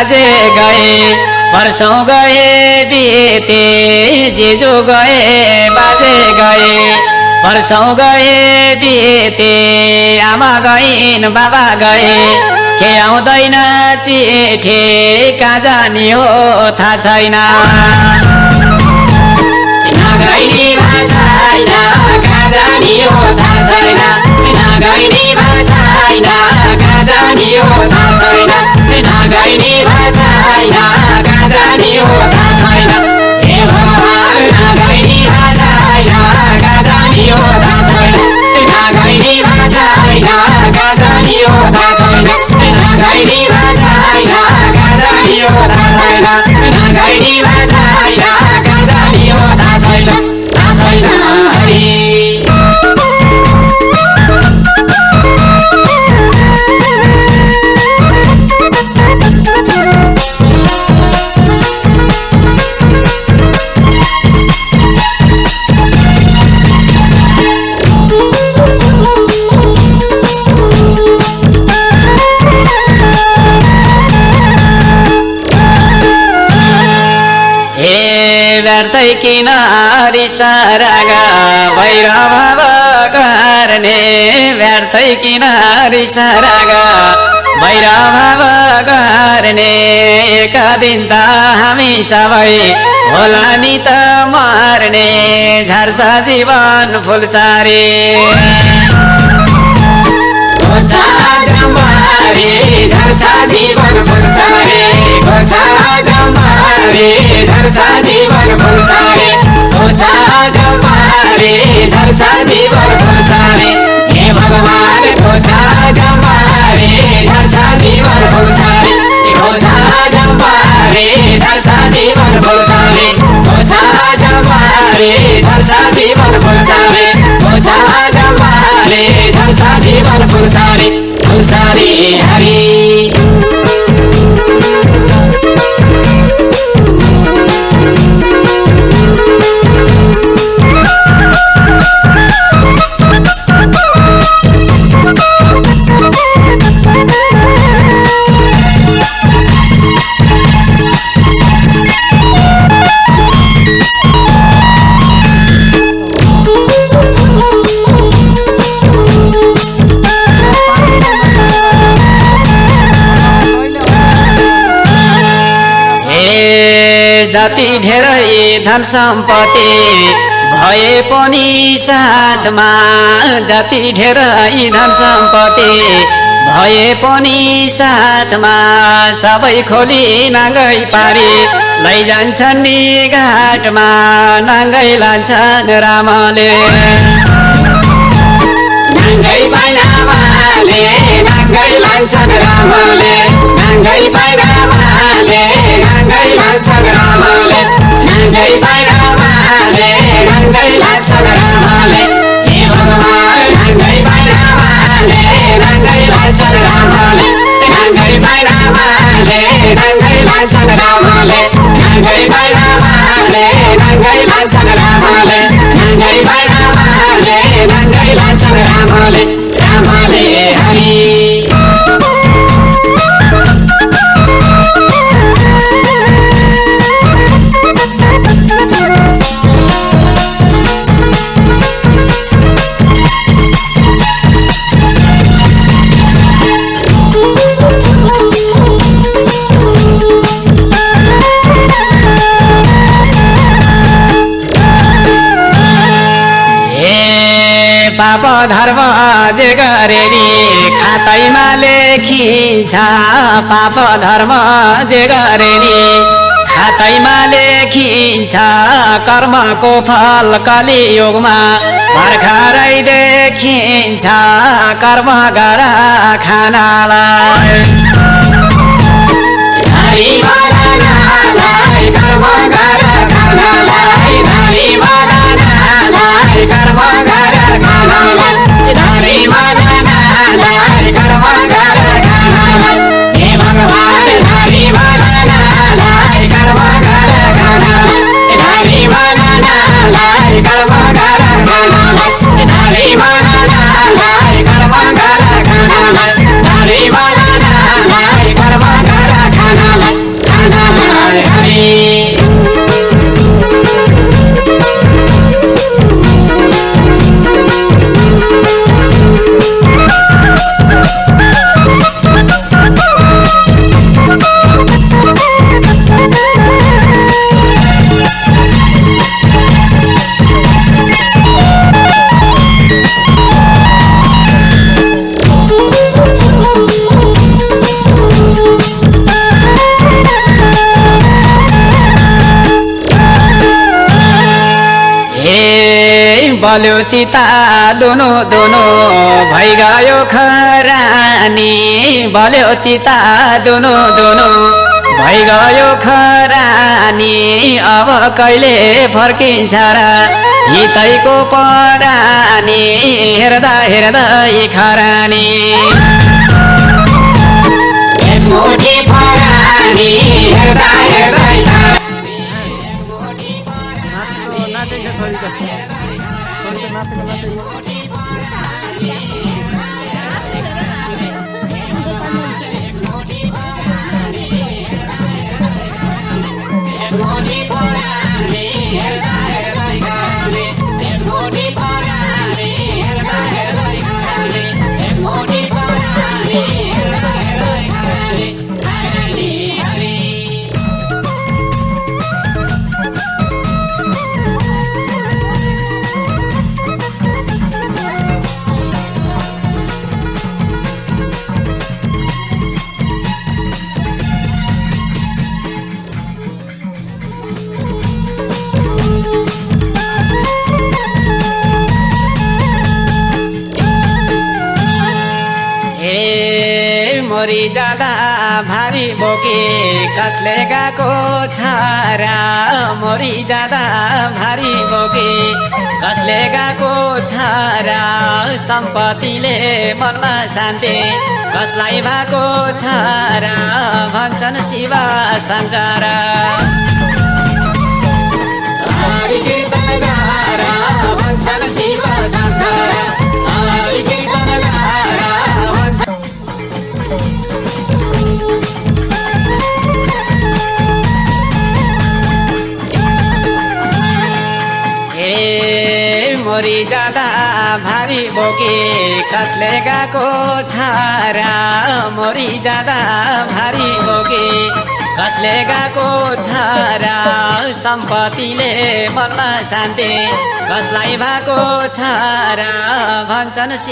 बाजे गए वर्षौं गए बिते जिजु गए बाजे गए वर्षौं गए बिते आमा गइन् बाबा गए के आउँदैन चिठी कहाँ जाने हो थाहा छैन नगइनी भाषाइन कहाँ जाने हो थाहा छैन नगइनी भाषाइन कहाँ जाने हो थाहा छैन नगइनी भाषाइन कहाँ जाने हो थाहा छैन हे भगवान नगइनी भाषाइन कहाँ जाने हो थाहा छैन नगइनी भाषाइन कहाँ जाने हो थाहा छैन नगइनी भाषाइन कहाँ जाने हो थाहा छैन नगइनी भाषाइन कहाँ जाने हो थाहा छैन हरि व्यर्थै किन रिसारागा भैरव गर्ने व्यर्थै किन रिसारागा भैरव गर्ने एक दिन त हामी सबै होला नि त मर्ने झर्छ जीवन फुलसारी झर्छ जीवन फुलसारी झर्छ जीवन फुलसारी झर्छ जीवन फुलसारी हे भगवान झर्छ जीवन फुलसारी झर्छ जीवन फुलसारी झर्छ जीवन फुलसारी झर्छ जीवन फुलसारी फुलसारी हरि जति धेरै धन सम्पत्ति भए पनि साथमा जति धेरै धन सम्पत्ति भए पनि साथमा सबै खोली नाङ्गै पारी लैजान्छन् नि घाटमा नाङ्गै लान्छन् रामले नाङ्गै पाइनामाले नाङ्गै लान्छन् रामले नाङ्गै पाइनामाले नाङ्गै लान्छन् रामले नाङ्गै पाइनामाले नाङ्गै लान्छन् रामले हे भगवान नाङ्गै पाइनामाले नाङ्गै लान्छन् रामले नाङ्गै पाइनामाले नाङ्गै लान्छन् रामले नाङ्गै पाइनामाले नाङ्गै लान्छन् रामले नाङ्गै पाइनामाले नाङ्गै लान्छन् रामले रामले हरि पाप धर्म जे गरे नि खातैमा लेखिन्छ पाप धर्म जे गरे नि खातैमा लेखिन्छ कर्मको फल कलियुगमा भर्खरै देखिन्छ कर्म गर खानालाई कर्म गर खानालाई कर्म गर खानालाई कर्म गर खानालाई हे भगवान कर्म गर खानालाई कर्म गर खानालाई कर्म गर खानालाई कर्म गर खानालाई बल्यो चिता दुनु दुनु भइगयो खरानी बल्यो चिता दुनु दुनु भइगयो खरानी अब कहिले फर्किन्छ र हितैको परानी हेर्दा हेर्दा खरानी एकमुठी परानी हेर्दा हेर्दै मोरी जाँदा भारी बोके कसले गएको छारा मोरी जाँदा भारी बोके कसले गएको छारा सम्पत्तिले मनमा शान्ति कसलाई भएको छारा भन्छन् शिव शङ्कर भन्छन् शिव शङ्कर मोरी जाँदा भारी बोके कसले गएको छारा मोरी जाँदा भारी बोके कसले गएको छारा सम्पत्तिले मनमा शान्ति कसलाई भएको छारा भन्छन्